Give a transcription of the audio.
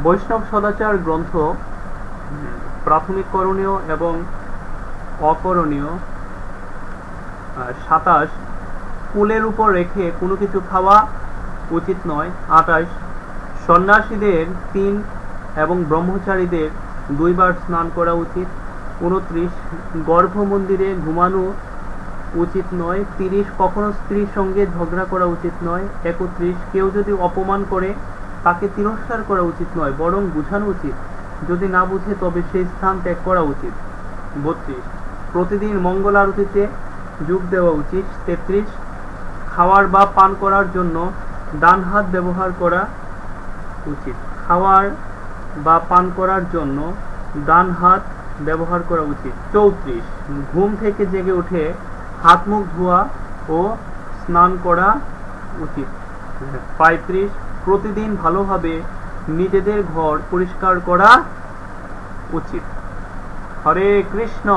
বৈষ্ণব সদাচার গ্রন্থ প্রাথমিক করণীয় এবং অকরণীয় 27 কুলের উপর রেখে কোনো কিছু খাওয়া উচিত নয়। 28 সন্ন্যাসীদের 3 এবং ব্রহ্মচারীদের 2 বার স্নান করা উচিত। 29 গর্ভ মন্দিরে ঘুমানো উচিত নয়। 30 কখনো স্ত্রীর সঙ্গে ঝগড়া করা উচিত নয়। 31 কেউ যদি অপমান করে তাকে তিরস্কার করা উচিত নয়, বরং বুঝানো উচিত। যদি না বুঝে তবে সেই স্থান ত্যাগ করা উচিত। 32 প্রতিদিন মঙ্গল আরতিতে যোগ দেওয়া উচিত। 33 খাওয়ার বা পান করার জন্য ডান হাত ব্যবহার করা উচিত। খাওয়ার বা পান করার জন্য ডান হাত ব্যবহার করা উচিত। 34 ঘুম থেকে জেগে উঠে হাত মুখ ধোয়া ও স্নান করা উচিত। 35 প্রতিদিন ভালোভাবে নিজেদের ঘর পরিষ্কার করা উচিত। হরে কৃষ্ণ।